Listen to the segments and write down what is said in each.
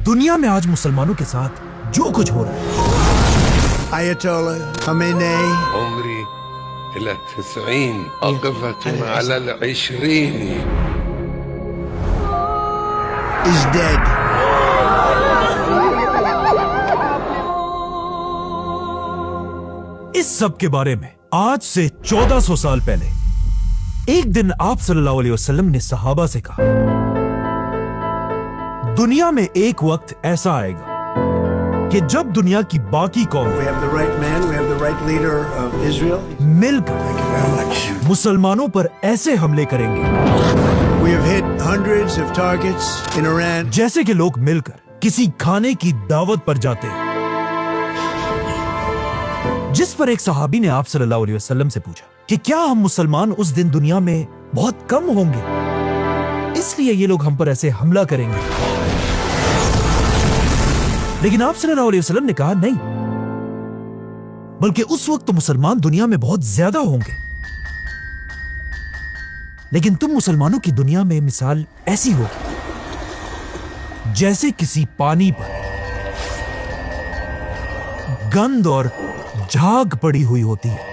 दुनिया में आज मुसलमानों के साथ जो कुछ हो रहा है। Ayatollah Khamenei عمري إلى 90 أقفة على 20 is dead. इस सब के बारे में आज से 1400 साल पहले एक दिन आप सल्लल्लाहु अलैहि वसल्लम ने सहाबा से कहा, दुनिया में एक वक्त ऐसा आएगा कि जब दुनिया की बाकी We कौमें have the right man, we have the right leader of Israel. मिलकर Thank you very much. मुसलमानों पर ऐसे हमले करेंगे We have hit hundreds of targets in Iran. जैसे कि लोग मिलकर किसी खाने की दावत पर जाते हैं। जिस पर एक सहाबी ने आप सल्लल्लाहु अलैहि वसल्लम से पूछा कि क्या हम मुसलमान उस दिन दुनिया में बहुत कम होंगे, इसलिए ये लोग हम पर ऐसे हमला करेंगे। लेकिन आप सल्लल्लाहु अलैहि वसल्लम ने कहा नहीं, बल्कि उस वक्त तो मुसलमान दुनिया में बहुत ज्यादा होंगे, लेकिन तुम मुसलमानों की दुनिया में मिसाल ऐसी होगी जैसे किसी पानी पर गंद और झाग पड़ी हुई होती है।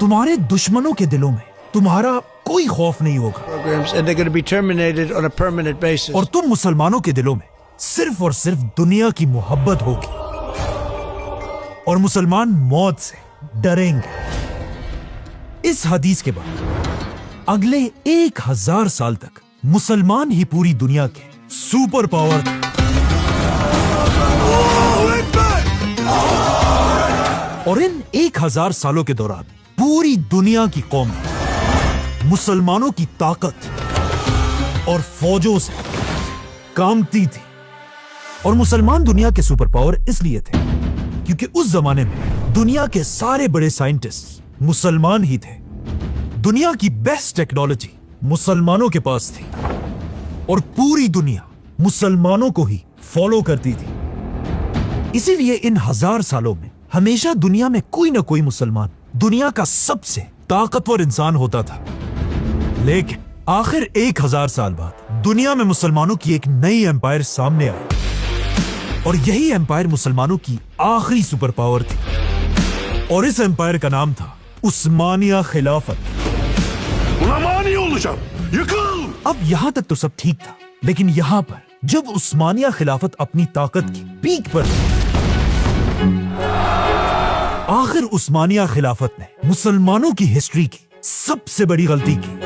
तुम्हारे दुश्मनों के दिलों में तुम्हारा कोई खौफ नहीं होगा Programs, and they're going to be terminated on a permanent basis. और तुम मुसलमानों के दिलों में सिर्फ और सिर्फ दुनिया की मोहब्बत होगी और मुसलमान मौत से डरेंगे। इस हदीस के बाद अगले 1000 साल तक मुसलमान ही पूरी दुनिया के सुपर पावर थे। और इन 1000 सालों के दौरान पूरी दुनिया की कौम मुसलमानों की ताकत और फौजों से कामती थी। और मुसलमान दुनिया के सुपर पावर इसलिए थे क्योंकि उस जमाने में दुनिया के सारे बड़े साइंटिस्ट मुसलमान ही थे। दुनिया की बेस्ट टेक्नोलॉजी मुसलमानों के पास थी और पूरी दुनिया मुसलमानों को ही फॉलो करती थी। इसीलिए इन 1000 सालों में हमेशा दुनिया में कोई ना कोई मुसलमान दुनिया का सबसे ताकतवर इंसान होता था। लेकिन आखिर 1000 साल बाद दुनिया में मुसलमानों की एक नई एम्पायर सामने आई और यही एम्पायर मुसलमानों की आखिरी सुपर पावर थी और इस एम्पायर का नाम था उस्मानिया खिलाफत। अब यहां तक तो सब ठीक था, लेकिन यहां पर जब उस्मानिया खिलाफत अपनी ताकत की पीक पर थी, आखिर उस्मानिया खिलाफत ने मुसलमानों की हिस्ट्री की सबसे बड़ी गलती की।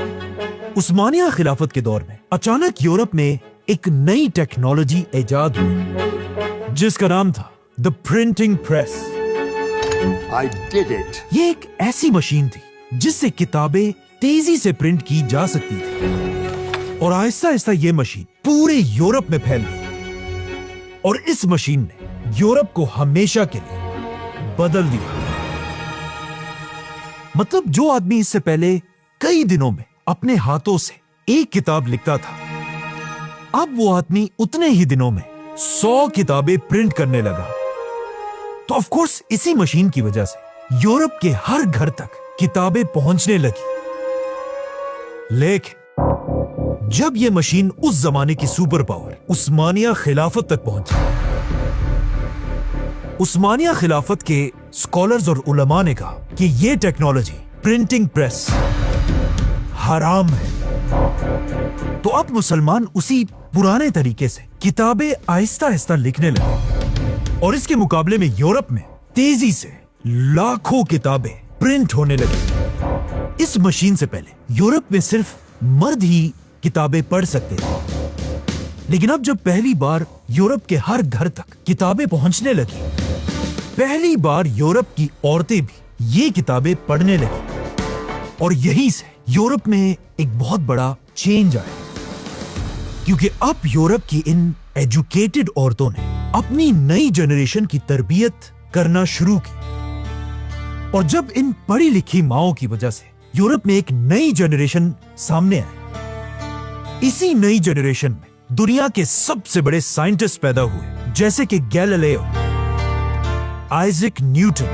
उस्मानिया खिलाफत के दौर में अचानक यूरोप में एक नई टेक्नोलॉजी इजाद हुई जिसका नाम था the printing press. I did it. ये एक ऐसी मशीन थी जिससे किताबें तेजी से प्रिंट की जा सकती थी और आहिस्ता आहिस्ता ये मशीन पूरे यूरोप में फैल गई और इस मशीन ने यूरोप को हमेशा के लिए बदल दिया। मतलब जो आदमी इससे पहले कई दिनों में अपने हाथों से एक किताब लिखता था, अब वो आदमी उतने ही दिनों में 100 किताबें प्रिंट करने लगा। तो ऑफ कोर्स इसी मशीन की वजह से यूरोप के हर घर तक किताबें पहुंचने लगी। लेकिन जब यह मशीन उस जमाने की सुपर पावर उस्मानिया खिलाफत तक पहुंची, उस्मानिया खिलाफत के स्कॉलर्स और उलमा ने कहा कि यह टेक्नोलॉजी प्रिंटिंग प्रेस हराम है। तो अब मुसलमान उसी पुराने तरीके से किताबें आहिस्ता आहिस्ता लिखने लगे और इसके मुकाबले में यूरोप में तेजी से लाखों किताबें प्रिंट होने लगी। इस मशीन से पहले यूरोप में सिर्फ मर्द ही किताबें पढ़ सकते थे, लेकिन अब जब पहली बार यूरोप के हर घर तक किताबें पहुंचने लगी, पहली बार यूरोप की औरतें भी ये किताबें पढ़ने लगी और यहीं से यूरोप में एक बहुत बड़ा चेंज आया क्योंकि अब यूरोप की इन एजुकेटेड औरतों ने अपनी नई जनरेशन की तरबियत करना शुरू की। और जब इन पढ़ी लिखी माओं की वजह से यूरोप में एक नई जनरेशन सामने आई, इसी नई जनरेशन में दुनिया के सबसे बड़े साइंटिस्ट पैदा हुए जैसे कि गैलीलियो, आइजैक न्यूटन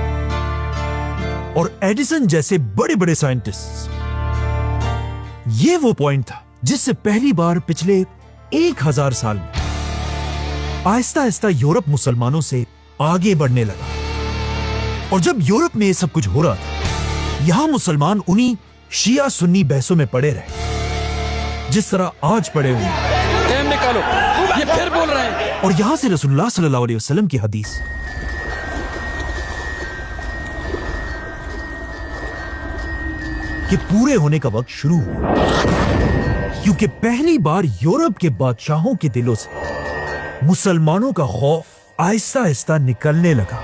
और एडिसन जैसे बड़े बड़े साइंटिस्ट। ये वो पॉइंट था جس سے پہلی بار پچھلے 1000 سال میں آہستہ آہستہ یورپ مسلمانوں سے آگے بڑھنے لگا. اور جب یورپ میں یہ سب کچھ ہو رہا تھا، یہاں مسلمان انہی شیعہ سنی بحثوں میں پڑے رہے جس طرح آج پڑے ہوئے ہیں. نکالو، یہ پھر بول رہے ہیں. اور یہاں سے رسول اللہ صلی اللہ علیہ وسلم کی حدیث کہ پورے ہونے کا وقت شروع ہوا، کیونکہ پہلی بار یورپ کے بادشاہوں کے دلوں سے مسلمانوں کا خوف آہستہ آہستہ نکلنے لگا،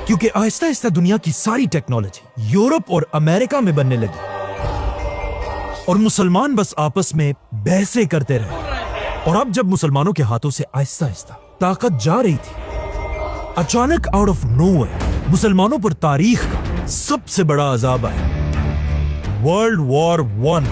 کیونکہ آہستہ آہستہ دنیا کی ساری ٹیکنالوجی یورپ اور امریکہ میں بننے لگی اور مسلمان بس آپس میں بحثیں کرتے رہے. اور اب جب مسلمانوں کے ہاتھوں سے آہستہ آہستہ طاقت جا رہی تھی، اچانک آؤٹ آف نو ویئر مسلمانوں پر تاریخ کا سب سے بڑا عذاب آیا، ورلڈ وار 1.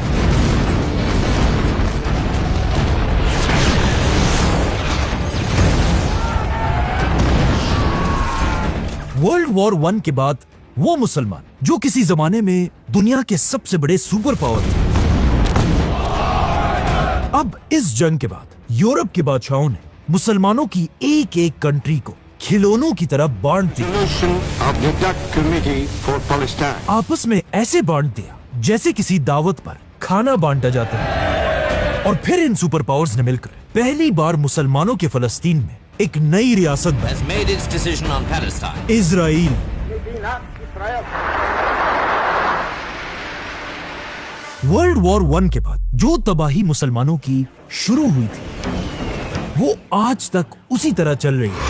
ورلڈ وار 1 کے بعد وہ مسلمان جو کسی زمانے میں دنیا کے سب سے بڑے سپر پاور تھے، اب اس جنگ کے بعد یورپ کے بادشاہوں نے مسلمانوں کی ایک ایک کنٹری کو کھلونوں کی طرح بانٹ دیا، آپس میں ایسے بانٹ دیا جیسے کسی دعوت پر کھانا بانٹا جاتا ہے. اور پھر ان سپر پاورز نے مل کر پہلی بار مسلمانوں کے فلسطین میں ایک نئی ریاست بنائی، اسرائیل. ورلڈ وار 1 کے بعد جو تباہی مسلمانوں کی شروع ہوئی تھی وہ آج تک اسی طرح چل رہی ہے.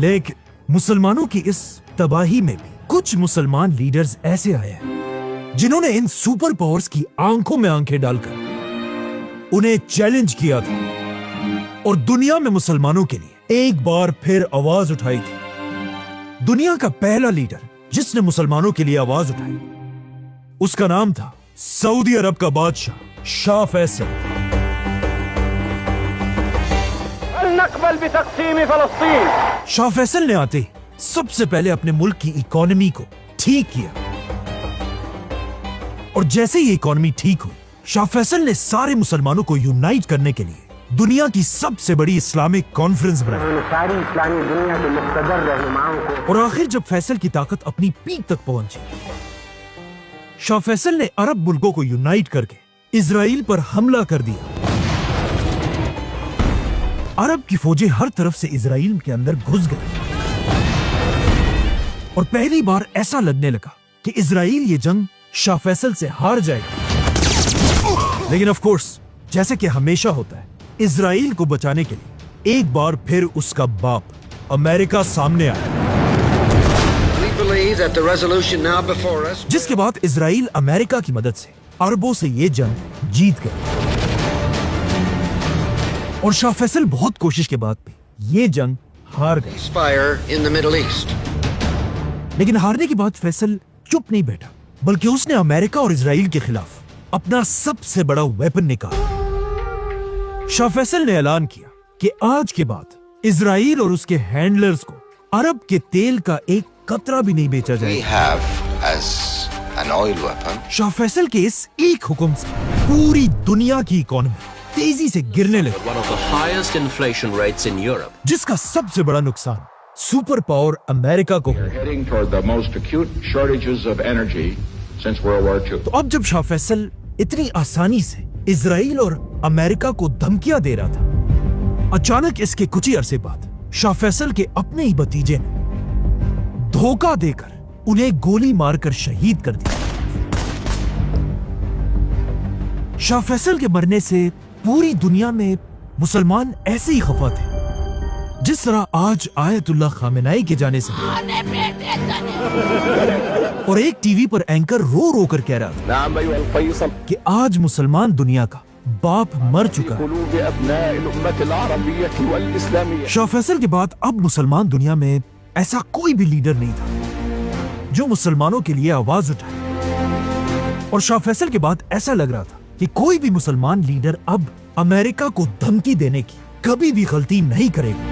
لیکن مسلمانوں کی اس تباہی میں بھی کچھ مسلمان لیڈرز ایسے آئے ہیں جنہوں نے ان سپر پاورز کی آنکھوں میں آنکھیں ڈال کر انہیں چیلنج کیا تھا اور دنیا میں مسلمانوں کے لیے ایک بار پھر آواز اٹھائی تھی. دنیا کا پہلا لیڈر جس نے مسلمانوں کے لیے آواز اٹھائی، اس کا نام تھا سعودی عرب کا بادشاہ شاہ فیصل. نقبل بتقسیم فلسطین. شاہ فیصل نے آتے سب سے پہلے اپنے ملک کی اکانومی کو ٹھیک کیا، اور جیسے ہی اکانومی ٹھیک ہوئی، شاہ فیصل نے سارے مسلمانوں کو یونائٹ کرنے کے لیے دنیا کی سب سے بڑی اسلامک کانفرنس بنائی. ساری اسلامی دنیا کے مقتدر رہنماؤں کو. اور آخر جب فیصل کی طاقت اپنی پیک تک پہنچی، شاہ فیصل نے عرب ملکوں کو یونائٹ کر کے اسرائیل پر حملہ کر دیا. عرب کی فوجیں ہر طرف سے اسرائیل کے اندر گھس گئی اور پہلی بار ایسا لگنے لگا کہ اسرائیل یہ جنگ شاہ فیصل سے ہار جائے گا. لیکن آف کورس جیسے کہ ہمیشہ ہوتا ہے، اسرائیل کو بچانے کے لیے ایک بار پھر اس کا باپ امریکہ سامنے آیا، جس کے بعد اسرائیل امریکہ کی مدد سے عربوں سے یہ جنگ جیت گیا. اور شاہ فیصل بہت کوشش کے بعد بھی یہ جنگ ہار گئے. لیکن ہارنے کے بعد فیصل چپ نہیں بیٹھا، بلکہ اس نے امریکہ اور اسرائیل کے خلاف اپنا سب سے بڑا ویپن نکالا. شاہ فیصل نے اعلان کیا کہ آج کے بعد اسرائیل اور اس کے ہینڈلرز کو عرب کے تیل کا ایک قطرہ بھی نہیں بیچا جائے گا. شاہ فیصل کے اس ایک حکم سے پوری دنیا کی اکانومی تیزی سے گرنے لگی، جس کا سب سے بڑا نقصان سپر پاور امریکہ کو ہوا. تو اب جب شاہ فیصل اتنی آسانی سے اسرائیل اور امریکہ کو دھمکیاں دے رہا تھا، اچانک اس کے کچھ ہی عرصے بعد شاہ فیصل کے اپنے ہی بھتیجے نے دھوکہ دے کر انہیں گولی مار کر شہید کر دیا. شاہ فیصل کے مرنے سے پوری دنیا میں مسلمان ایسے ہی خفا تھے جس طرح آج آیت اللہ خامنائی کے جانے سے. اور ایک ٹی وی پر اینکر رو رو کر کہہ رہا تھا کہ آج مسلمان دنیا کا باپ مر چکا ہے. شاہ فیصل کے بعد اب مسلمان دنیا میں ایسا کوئی بھی لیڈر نہیں تھا جو مسلمانوں کے لیے آواز اٹھائے. اور شاہ فیصل کے بعد ایسا لگ رہا تھا کہ کوئی بھی مسلمان لیڈر اب امریکہ کو دھمکی دینے کی کبھی بھی غلطی نہیں کرے گا.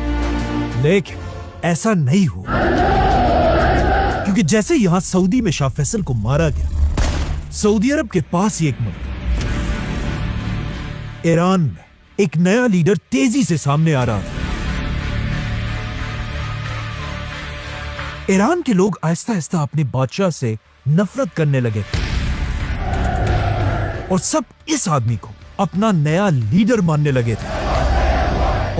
لیکن ایسا نہیں ہوا، کیونکہ جیسے یہاں سعودی میں شاہ فیصل کو مارا گیا، सऊदी अरब के पास ही एक मुल्क ईरान में एक नया लीडर तेजी से सामने आ रहा था। ईरान के लोग आहिस्ता आहिस्ता अपने बादशाह से नफरत करने लगे थे और सब इस आदमी को अपना नया लीडर मानने लगे थे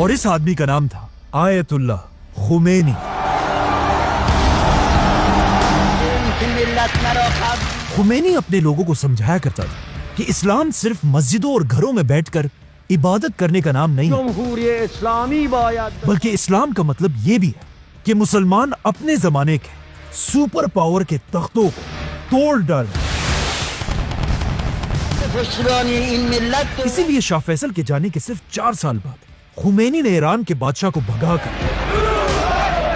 और इस आदमी का नाम था आयतुल्लाह खुमैनी। खुमैनी अपने लोगों को समझाया करता था कि इस्लाम सिर्फ मस्जिदों और घरों में बैठकर इबादत करने का नाम नहीं है, बल्कि इस्लाम का मतलब यह भी है कि मुसलमान अपने जमाने के सुपर पावर के तख्तों को तोड़ डालें। इसीलिए शाह फैसल के जाने के सिर्फ 4 साल बाद खुमैनी ने ईरान के बादशाह को भगाकर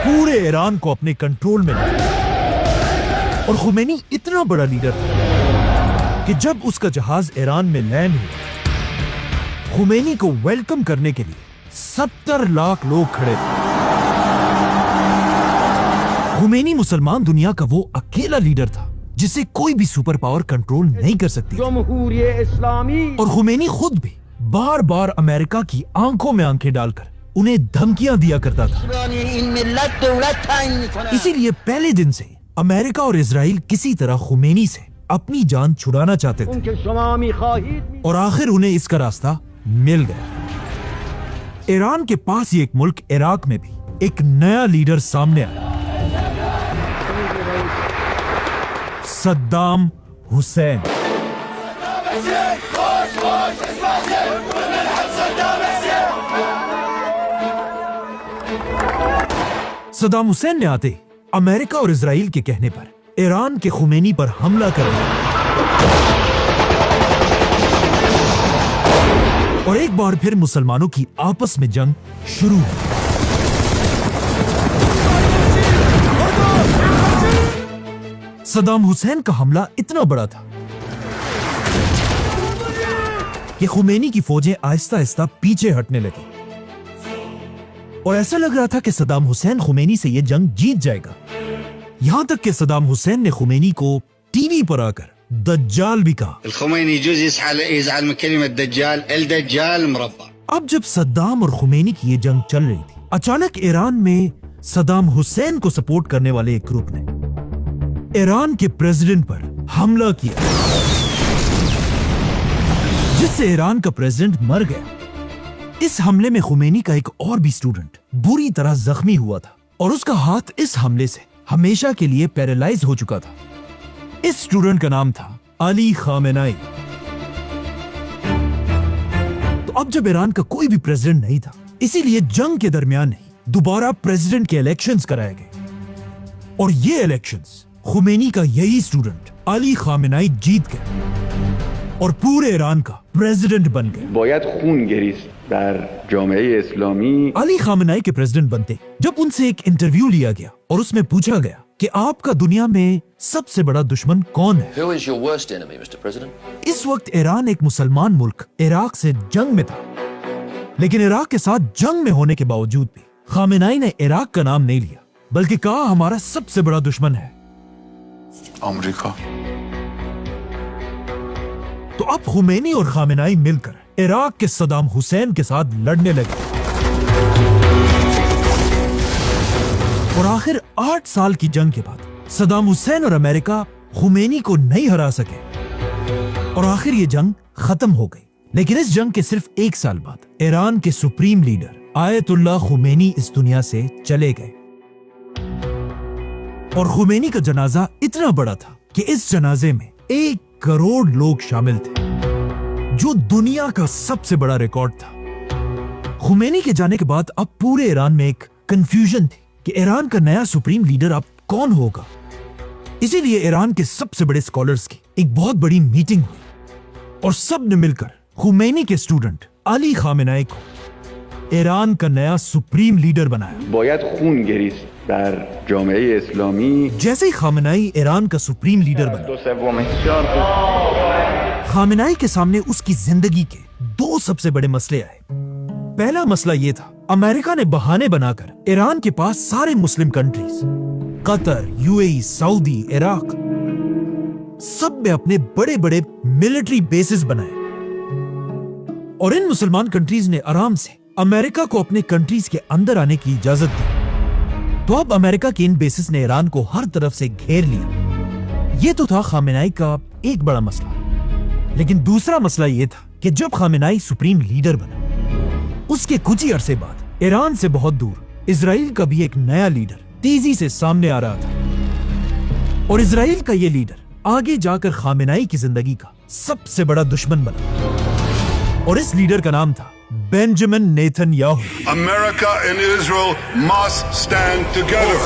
पूरे ईरान को अपने कंट्रोल में लिया। और खुमैनी इतना बड़ा लीडर था कि जब उसका जहाज ईरान में लैंड हुआ, खुमैनी को वेलकम करने के लिए 70 लाख लोग खड़े थे। खुमैनी मुसलमान दुनिया का वो अकेला लीडर था जिसे कोई भी सुपर पावर कंट्रोल नहीं कर सकती थी। और खुमैनी खुद भी बार बार अमेरिका की आंखों में आंखें डालकर उन्हें धमकियां दिया करता था। इसीलिए पहले दिन से अमेरिका और इजराइल किसी तरह खुमैनी से अपनी जान छुड़ाना चाहते थे और आखिर उन्हें इसका रास्ता मिल गया। ईरान के पास ही एक मुल्क इराक में भी एक नया लीडर सामने आया, सद्दाम हुसैन। सद्दाम हुसैन ने आते अमेरिका और इजराइल के कहने पर ईरान के खुमैनी पर हमला कर दिया और एक बार फिर मुसलमानों की आपस में जंग शुरू हुई। सद्दाम हुसैन का हमला इतना बड़ा था कि खुमैनी की फौजें आहिस्ता आहिस्ता पीछे हटने लगी और ऐसा लग रहा था कि सद्दाम हुसैन खुमैनी से यह जंग जीत जाएगा। यहां तक कि सद्दाम हुसैन ने खुमैनी को टीवी पर आकर दज्जाल भी कहा। अब जब सद्दाम और खुमैनी की ये जंग चल रही थी, अचानक ईरान में सद्दाम हुसैन को सपोर्ट करने वाले एक ग्रुप ने ईरान के प्रेसिडेंट पर हमला किया, जिससे ईरान का प्रेसिडेंट मर गया। इस हमले में खुमैनी का एक और भी स्टूडेंट बुरी तरह जख्मी हुआ था और उसका हाथ इस हमले से हमेशा के लिए पैरालाइज हो चुका था। इस स्टूडेंट का नाम था अली खामेनाई। तो अब जब ईरान का कोई भी प्रेसिडेंट नहीं था, इसीलिए जंग के दरमियान ही दोबारा प्रेसिडेंट के इलेक्शंस कराए गए और ये इलेक्शंस खुमैनी का यही स्टूडेंट अली खामेनाई जीत गए और पूरे ईरान का प्रेसिडेंट बन गए। باید خون گریست در جامعه اسلامی। अली खामेनाई के प्रेसिडेंट बनते जब उनसे एक इंटरव्यू लिया गया और उसमें पूछा गया कि आपका दुनिया में सबसे बड़ा दुश्मन कौन है। Who is your worst enemy, Mr. President? इस वक्त ईरान एक मुसलमान मुल्क इराक से जंग में था, लेकिन इराक के साथ जंग में होने के बावजूद भी खामेनाई ने इराक का नाम नहीं लिया, बल्कि कहा हमारा सबसे बड़ा दुश्मन है अमेरिका। तो अब खुमैनी और खामेनाई मिलकर इराक के सद्दाम हुसैन के साथ लड़ने लगे और आखिर 8 साल की जंग के बाद सद्दाम हुसैन और अमेरिका खुमैनी को नहीं हरा सके और आखिर ये जंग खत्म हो गई। लेकिन इस जंग के सिर्फ 1 साल बाद ईरान के सुप्रीम लीडर आयतुल्लाह खुमैनी इस दुनिया से चले गए और खुमैनी का जनाजा इतना बड़ा था कि इस जनाजे में 1 करोड़ लोग शामिल थे, जो दुनिया का सबसे बड़ा रिकॉर्ड था। खुमैनी के जाने के बाद अब पूरे ईरान में एक कंफ्यूजन थी कि ईरान का नया सुप्रीम लीडर अब कौन होगा। इसीलिए ईरान के सबसे बड़े स्कॉलर्स की एक बहुत बड़ी मीटिंग हुई और सब ने मिलकर खुमैनी के स्टूडेंट अली खामेनाई को ईरान का नया सुप्रीम लीडर बनाया। باید خون گریست در جامعه اسلامی। जैसे ही खामेनाई ईरान का सुप्रीम लीडर बना, खामेनाई के सामने उसकी जिंदगी के 2 सबसे बड़े मसले आए। पहला मसला यह था, अमेरिका ने बहाने बनाकर ईरान के पास सारे Muslim countries Qatar, UAE, Saudi, Iraq सब में अपने बड़े बड़े मिलिट्री बेसिस बनाए और इन मुसलमान कंट्रीज ने आराम से अमेरिका को अपने कंट्रीज के अंदर आने की इजाजत दी। तो अब अमेरिका के इन बेसिस ने ईरान को हर तरफ से घेर लिया। ये तो था खामेनाई का एक बड़ा मसला। लेकिन दूसरा मसला ये था कि जब खामेनाई सुप्रीम लीडर बना, उसके कुछ ही अरसे बाद ईरान से बहुत दूर इजराइल का भी एक नया लीडर तेजी से सामने आ रहा था और इजराइल का ये लीडर आगे जाकर खामेनाई की जिंदगी का सबसे बड़ा दुश्मन बना और इस लीडर का नाम था Benjamin Netanyahu. America and Israel must stand together.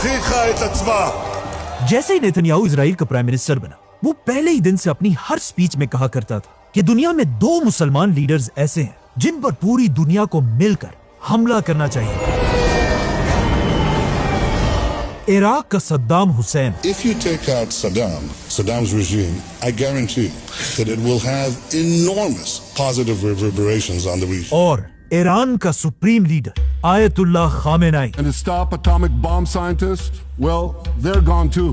जैसे ही नेतन्याहू इजराइल का प्राइम मिनिस्टर बना, वो पहले ही दिन से अपनी हर स्पीच में कहा करता था कि दुनिया में 2 मुसलमान लीडर्स ऐसे हैं जिन पर पूरी दुनिया को मिलकर हमला करना चाहिए। इराक का Saddam Hussain. If you take out Saddam's regime, I guarantee that it will have enormous positive reverberations on the region. और ईरान का supreme leader Ayatollah Khamenei. And to stop atomic bomb scientists, well, they're gone too.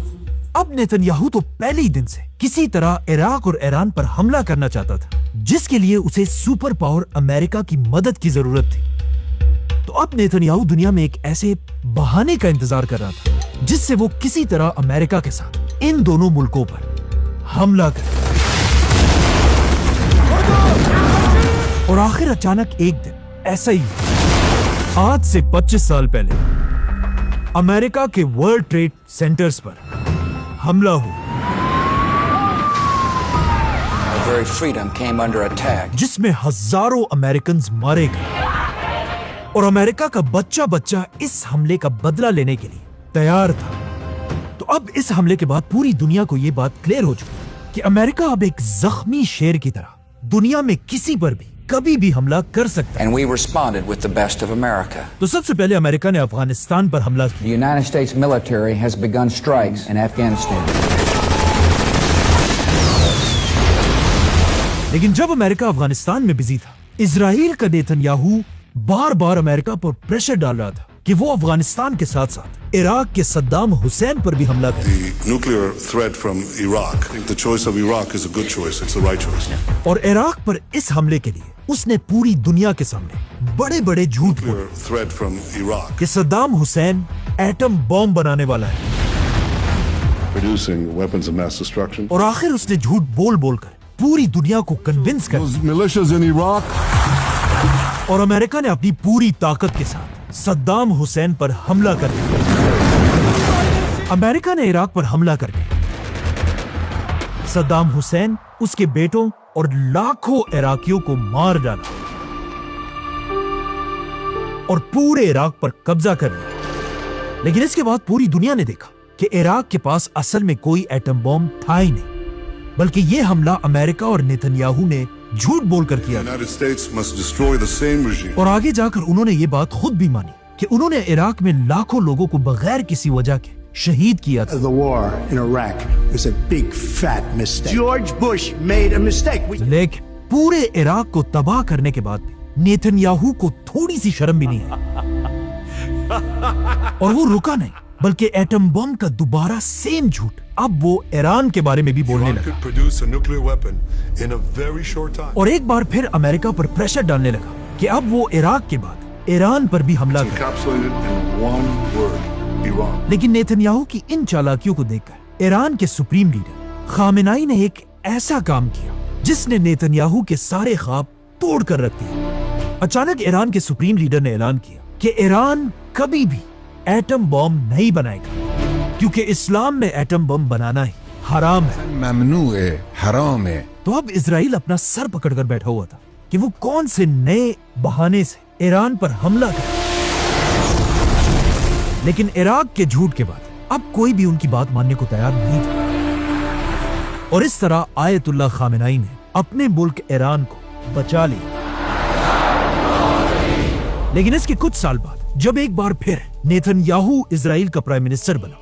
अब Netanyahu तो पहले ही दिन से किसी तरह Iraq और ईरान पर हमला करना चाहता था, जिसके लिए उसे सुपर पावर अमेरिका की मदद की जरूरत थी। तो अब नेतन्याहू दुनिया में एक ऐसे बहाने का इंतजार कर रहा था जिससे वो किसी तरह अमेरिका के साथ इन दोनों मुल्कों पर हमला करे। और आखिर अचानक एक दिन ऐसा ही आज से 25 साल पहले अमेरिका के वर्ल्ड ट्रेड सेंटर्स पर हमला हुआ, very freedom came under attack. जिसमें हजारों अमेरिकन मारे गए और अमेरिका का बच्चा बच्चा इस हमले का बदला लेने के लिए तैयार था। तो अब इस हमले के बाद पूरी दुनिया को यह बात क्लियर हो चुकी कि अमेरिका अब एक जख्मी शेर की तरह दुनिया में किसी पर भी कभी भी हमला कर सकता है। And we responded with the best of America. तो सबसे पहले अमेरिका ने अफगानिस्तान पर हमला किया। The United States military has begun strikes in Afghanistan. लेकिन जब अमेरिका अफगानिस्तान में बिजी था, इजराइल का नेतन्याहू बार बार अमेरिका पर प्रेशर डाल रहा था कि वो अफगानिस्तान के साथ साथ इराक के सद्दाम हुसैन पर भी हमला करे। The nuclear threat from Iraq, I think the choice of Iraq is a good choice. It's the right choice. और इराक पर इस हमले के लिए उसने पूरी दुनिया के सामने बड़े बड़े झूठ बोले Nuclear threat from Iraq. कि सद्दाम हुसैन एटम बॉम्ब बनाने वाला है। Producing weapons of mass destruction. और आखिर उसने झूठ बोल बोलकर पूरी दुनिया को कन्विंस कर Those militias in Iraq. और अमेरिका ने अपनी पूरी ताकत के साथ सद्दाम हुसैन पर हमला कर दिया। अमेरिका ने इराक पर हमला करके सद्दाम हुसैन, उसके बेटों और लाखों इराकियों को मार डाला और पूरे इराक पर कब्जा कर लिया। लेकिन इसके बाद पूरी दुनिया ने देखा कि इराक के पास असल में कोई एटम बॉम्ब था ही नहीं, बल्कि यह हमला अमेरिका और नेतन्याहू ने झूठ बोलकर किया। United States must destroy the same regime. और आगे जाकर उन्होंने ये बात खुद भी मानी कि उन्होंने इराक में लाखों लोगों को बगैर किसी वजह के शहीद किया था। The war in Iraq was a big fat mistake. George Bush made a mistake. लेकिन पूरे इराक को तबाह करने के बाद भी नेतन्याहू को थोड़ी सी शर्म भी नहीं आई और वो रुका नहीं, बल्कि एटम बम का दोबारा सेम झूठ अब वो ईरान के बारे में भी बोलने Iran लगा could produce a nuclear weapon in a very short time. और एक बार फिर अमेरिका पर प्रेशर डालने लगा कि अब वो इराक के बाद ईरान पर भी हमला करे। Encapsulated in one word, Iran. लेकिन नेतन्याहू की इन चालाकियों को देखकर ईरान के सुप्रीम लीडर खामेनाई ने एक ऐसा काम किया जिसने नेतन्याहू के सारे ख्वाब तोड़ कर रख दिए। अचानक ईरान के सुप्रीम लीडर ने ऐलान किया कि ईरान कभी भी एटम बॉम्ब नहीं बनाएगा, क्योंकि इस्लाम में एटम बम बनाना ही हराम है। ममनू है, हराम है। तो अब इजराइल अपना सर पकड़कर बैठा हुआ था कि वो कौन से नए बहाने से ईरान पर हमला करे। लेकिन इराक के झूठ के बाद अब कोई भी उनकी बात मानने को तैयार नहीं था और इस तरह आयतुल्लाह खामेनाई ने अपने मुल्क ईरान को बचा लिया। लेकिन इसके कुछ साल बाद जब एक बार फिर नेतन्याहू इजराइल का प्राइम मिनिस्टर बना,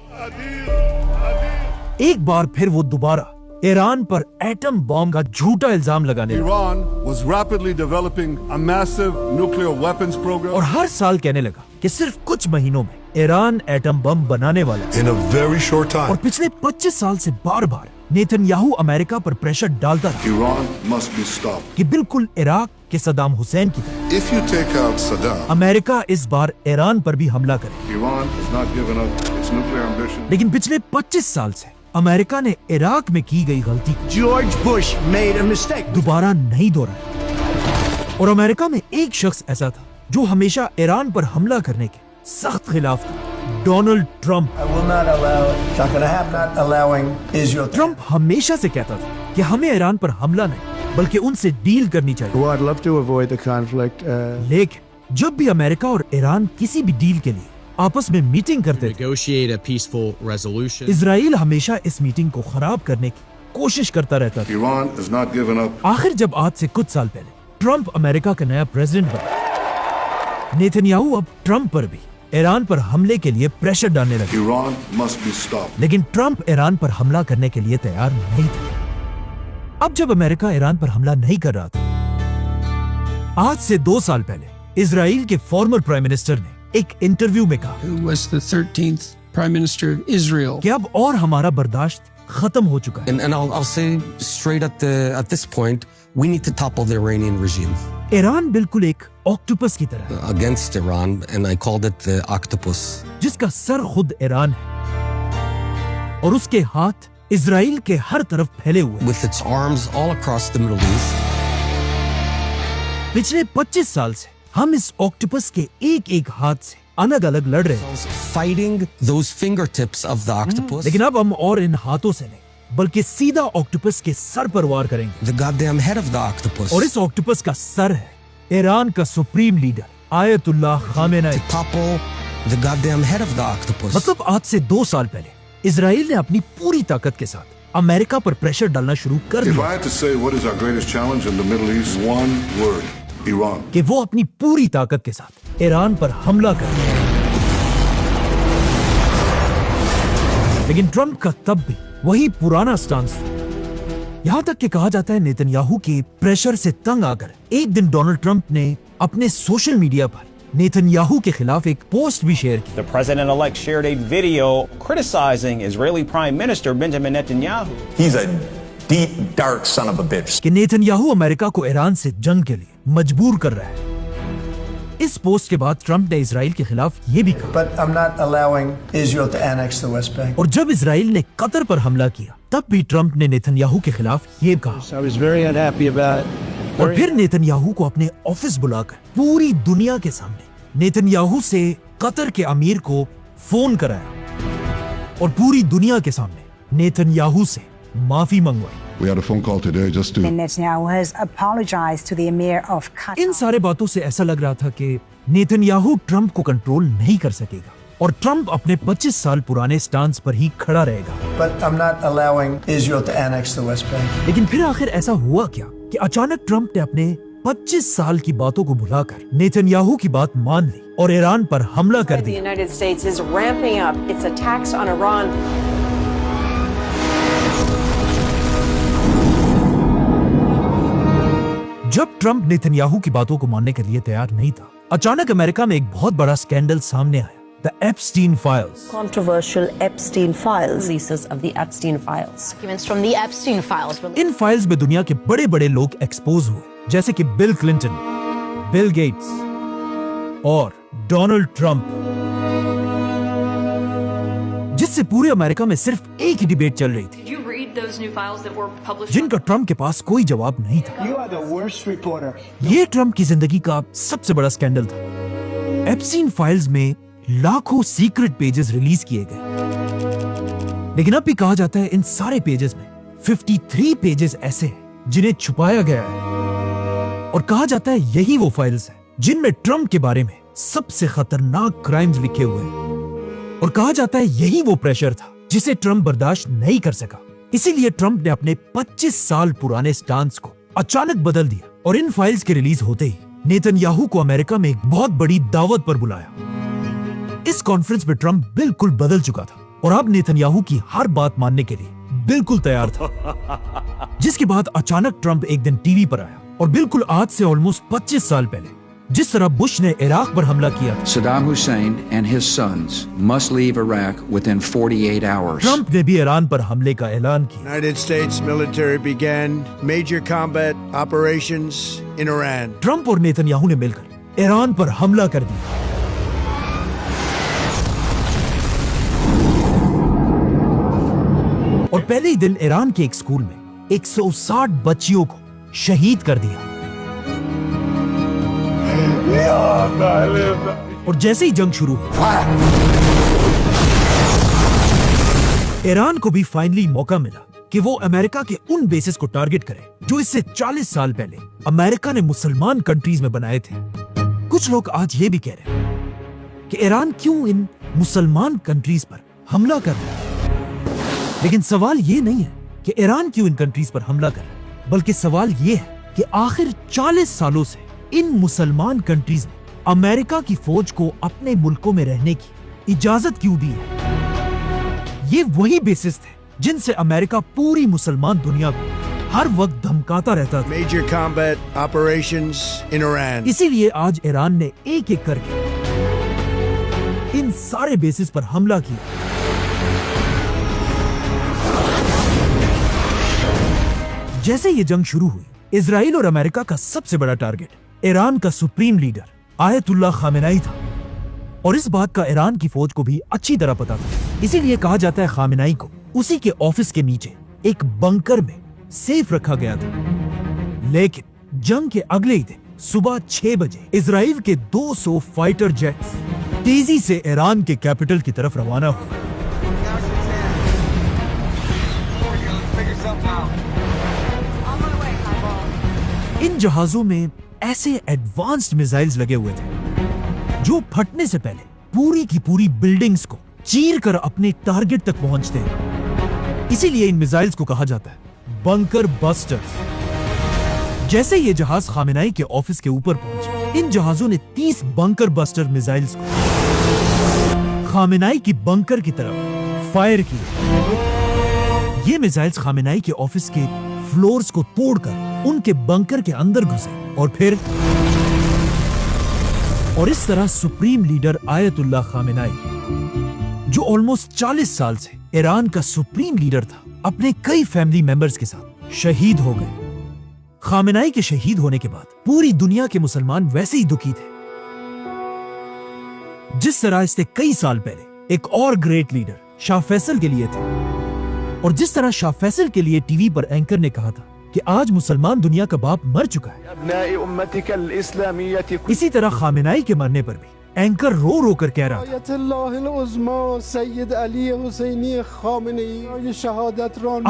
एक बार फिर वो दोबारा ईरान पर एटम बॉम्ब का झूठा इल्जाम लगाने लगा Iran was rapidly developing a massive nuclear weapons program. और हर साल कहने लगा कि सिर्फ कुछ महीनों में ईरान एटम बम बनाने वाला है। In a very short और time. पिछले 25 साल से बार बार नेतन्याहू अमेरिका पर प्रेशर डालता रहा Iran must be stopped. कि बिल्कुल इराक के सद्दाम हुसैन की तरह If you take out Saddam, America इस बार ईरान पर भी हमला करे। Iran has not given up its nuclear ambition. लेकिन पिछले 25 साल से अमेरिका ने इराक में की गई गलती को George Bush made a mistake. दोबारा नहीं दोहराया। और अमेरिका में एक शख्स ऐसा था जो हमेशा ईरान पर हमला करने के सख्त खिलाफ था, Donald Trump. I will not allow it. It's not going to happen. Not allowing Israel. Trump हमेशा से कहता था कि हमें ईरान पर हमला नहीं बल्कि उनसे डील करनी चाहिए। Well, I'd love to avoid the conflict. लेकिन जब भी अमेरिका और ईरान किसी भी डील के लिए आपस में मीटिंग करते थे, negotiate a peaceful resolution. Israel हमेशा इस मीटिंग को खराब करने की कोशिश करता रहता था। Iran has not given up. आखिर जब आज से कुछ साल पहले ट्रंप अमेरिका का नया प्रेसिडेंट बना, नेतन्याहू अब ट्रंप पर भी ईरान पर हमले के लिए प्रेशर डालने लगे। Iran must be stopped. लेकिन ट्रंप ईरान पर हमला करने के लिए तैयार नहीं था। अब जब अमेरिका ईरान पर हमला नहीं कर रहा था, आज से 2 साल पहले इजराइल के फॉर्मर प्राइम मिनिस्टर ने एक इंटरव्यू में कहा who was the 13th Prime Minister of Israel. कि अब और हमारा बर्दाश्त खत्म हो चुका है। And I'll say straight at this point, we need to topple the Iranian regime. Iran बिल्कुल एक ऑक्टोपस की तरह है, Against Iran, and I called it the octopus. जिसका सर खुद ईरान है और उसके हाथ इजराइल के हर तरफ फैले हुए हैं। With its arms all across the Middle East. पिछले 25 साल से हम इस ऑक्टोपस के एक एक हाथ से अलग अलग लड़ रहे हैं, Fighting those fingertips of the octopus. लेकिन अब हम और इन हाथों से नहीं बल्कि सीधा ऑक्टोपस के सर पर वार करेंगे। The goddamn head of the octopus. और इस ऑक्टोपस का सर है ईरान का supreme leader Ayatollah Khamenei. Topple the goddamn head of the octopus. मतलब आज से 2 साल पहले इजराइल ने अपनी पूरी ताकत के साथ अमेरिका पर प्रेशर डालना शुरू कर If दिया I had to say what is our greatest challenge in the Middle East, one word, Iran. कि वो अपनी पूरी ताकत के साथ ईरान पर हमला कर। लेकिन ट्रंप का तब भी वही पुराना स्टांस था। यहां तक कि कहा जाता है नेतन्याहू के प्रेशर से तंग आकर एक दिन डोनाल्ड ट्रंप ने अपने सोशल मीडिया पर नेतन्याहू के खिलाफ एक पोस्ट भी शेयर की। The president-elect shared a video criticizing Israeli Prime Minister Benjamin Netanyahu. He's a deep, dark son of a bitch. कि नेतन्याहू अमेरिका को ईरान से जंग के लिए मजबूर कर रहा है। इस पोस्ट के बाद ट्रंप ने इजराइल के खिलाफ ये भी कहा, But I'm not allowing Israel to annex the West Bank. और जब इजराइल ने कतर पर हमला किया तब भी ट्रंप ने नेतन्याहू के खिलाफ ये कहा। I was very unhappy about it. और फिर नेतन्याहू को अपने ऑफिस बुलाकर पूरी दुनिया के सामने नेतन्याहू से कतर के अमीर को फोन कराया और पूरी दुनिया के सामने नेतन्याहू से माफी मंगवाई। We had a phone call today just to. Netanyahu has apologized to the Emir of Qatar. इन सारे बातों से ऐसा लग रहा था कि नेतन्याहू ट्रंप को कंट्रोल नहीं कर सकेगा और ट्रंप अपने 25 साल पुराने स्टांस पर ही खड़ा रहेगा। But I'm not allowing Israel to annex the West Bank. लेकिन फिर आखिर ऐसा हुआ क्या कि अचानक ट्रंप ने अपने 25 साल की बातों को भुलाकर नेतन्याहू की बात मान ली और ईरान पर हमला कर The दिया। United States is ramping up its attacks on Iran. जब ट्रंप नेतन्याहू की बातों को मानने के लिए तैयार नहीं था, अचानक अमेरिका में एक बहुत बड़ा स्कैंडल सामने आया, The Epstein Files. Controversial Epstein Files. Releases of the Epstein Files. Documents from the Epstein Files. In files में दुनिया के बड़े बड़े लोग एक्सपोज हुए, जैसे कि बिल क्लिंटन, बिल गेट्स और डोनाल्ड ट्रंप, जिससे पूरे अमेरिका में सिर्फ एक ही डिबेट चल रही थी, जिनका ट्रंप के पास कोई जवाब नहीं था। You are the worst reporter. ये ट्रंप की जिंदगी का सबसे बड़ा स्कैंडल था। एप्स्टीन फाइल्स में लाखों सीक्रेट पेजेस रिलीज किए गए, लेकिन अब भी कहा जाता है इन सारे पेजेस में 53 पेजेस ऐसे हैं जिन्हें छुपाया गया है, और कहा जाता है यही वो फाइल्स हैं जिनमें ट्रंप के बारे में सबसे खतरनाक क्राइम्स लिखे हुए हैं, और कहा जाता है यही वो प्रेशर था जिसे ट्रंप बर्दाश्त नहीं कर सका। इसीलिए ट्रंप ने अपने 25 साल पुराने स्टांस को अचानक बदल दिया और इन फाइल्स के रिलीज होते ही नेतन्याहू को अमेरिका में एक बहुत बड़ी दावत पर बुलाया। इस कॉन्फ्रेंस में ट्रंप बिल्कुल बदल चुका था और अब नेतन्याहू की हर बात मानने के लिए बिल्कुल तैयार था। जिसके बाद अचानक ट्रंप एक दिन टीवी पर आया और बिल्कुल आज से ऑलमोस्ट 25 साल पहले जिस तरह बुश ने इराक पर हमला किया था, Saddam Hussein and his sons must leave Iraq within 48 hours. Trump ने भी ईरान पर हमले का ऐलान किया। United States military began major combat operations in Iran. Trump और नेतन्याहू ने मिलकर ईरान पर हमला कर दिया। और पहले ही दिन ईरान के एक स्कूल में 160 बच्चियों को शहीद कर दिया। और जैसे ही जंग शुरू हुई, ईरान को भी फाइनली मौका मिला कि वो अमेरिका के उन बेसिस को टारगेट करे जो इससे 40 साल पहले अमेरिका ने मुसलमान कंट्रीज में बनाए थे। कुछ लोग आज ये भी कह रहे हैं कि ईरान क्यों इन मुसलमान कंट्रीज पर हमला कर रहा है, लेकिन सवाल ये नहीं है कि ईरान क्यों इन कंट्रीज पर हमला कर रहा है, बल्कि सवाल ये है कि आखिर 40 सालों से इन मुसलमान कंट्रीज ने अमेरिका की फौज को अपने मुल्कों में रहने की इजाजत क्यों दी है। ये वही बेसिस थे जिनसे अमेरिका पूरी मुसलमान दुनिया को हर वक्त धमकाता रहता था। Major combat operations in Iran. इसीलिए आज ईरान ने एक एक करके इन सारे बेसिस पर हमला किया। जैसे ये जंग शुरू हुई, इजराइल और अमेरिका का सबसे बड़ा टारगेट ईरान का सुप्रीम लीडर आयतुल्लाह खामेनाई था। और इस बात का ईरान की फौज को भी अच्छी तरह पता था। इसीलिए कहा जाता है खामेनाई को उसी के ऑफिस के नीचे एक बंकर में सेफ रखा गया था। लेकिन जंग के अगले ही दिन सुबह 6 बजे इजराइल के 200 फाइटर जेट्स तेजी से ईरान के कैपिटल की तरफ रवाना हुए। इन जहाजों में ऐसे एडवांस्ड मिसाइल्स लगे हुए थे जो फटने से पहले पूरी की पूरी बिल्डिंग्स को चीर कर अपने टारगेट तक पहुंचते हैं। इसीलिए इन मिसाइल्स को कहा जाता है बंकर बस्टर्स। जैसे ये जहाज खामेनाई के ऑफिस के ऊपर पहुंचे, इन जहाजों ने 30 बंकर बस्टर मिसाइल्स को खामेनाई की बंकर की तरफ फायर किए। ये मिसाइल्स खामेनाई के ऑफिस के फ्लोर्स को तोड़कर उनके बंकर के अंदर घुसे और इस तरह सुप्रीम लीडर आयतुल्लाह खामेनाई, जो ऑलमोस्ट 40 साल से ईरान का सुप्रीम लीडर था, अपने कई फैमिली मेंबर्स के साथ शहीद हो गए। खामेनाई के शहीद होने के बाद पूरी दुनिया के मुसलमान वैसे ही दुखी थे जिस तरह इससे कई साल पहले एक और ग्रेट लीडर शाह फैसल के लिए थे। और जिस तरह शाह फैसल के लिए टीवी पर एंकर ने कहा था कि आज मुसलमान दुनिया का बाप मर चुका है, इसी तरह खामेनाई के मरने पर भी एंकर रो रो कर कह रहा था,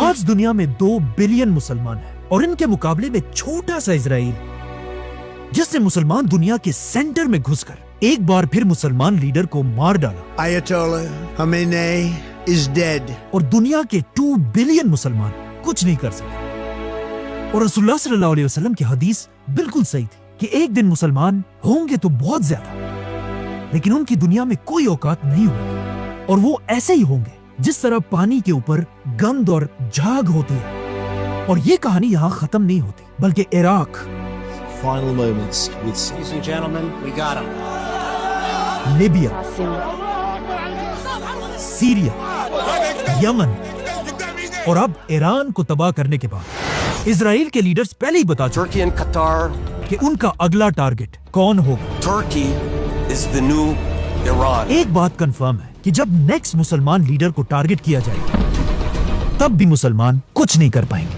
आज दुनिया में 2 बिलियन मुसलमान हैं और इनके मुकाबले में छोटा सा इजराइल, जिसने मुसलमान दुनिया के सेंटर में घुसकर एक बार फिर मुसलमान लीडर को मार डाला। Ayatollah Khamenei is dead. और दुनिया के 2 बिलियन मुसलमान कुछ नहीं कर सके। और रसूलुल्लाह सल्लल्लाहु अलैहि वसल्लम की हदीस बिल्कुल सही थी कि एक दिन मुसलमान होंगे तो बहुत ज्यादा, लेकिन उनकी दुनिया में कोई औकात नहीं होगी। और वो ऐसे ही होंगे जिस तरह पानी के ऊपर गंद और झाग होती है। और ये कहानी यहाँ खत्म नहीं होती, बल्कि Iraq, Final moments with ladies and gentlemen, we got him. Libya, Syria, Yemen और अब ईरान को तबाह करने के बाद इजराइल के लीडर्स पहले ही बता चुके कि उनका अगला टारगेट कौन होगा। Turkey is the new Iran. एक बात कंफर्म है कि जब नेक्स्ट मुसलमान लीडर को टारगेट किया जाएगा, तब भी मुसलमान कुछ नहीं कर पाएंगे।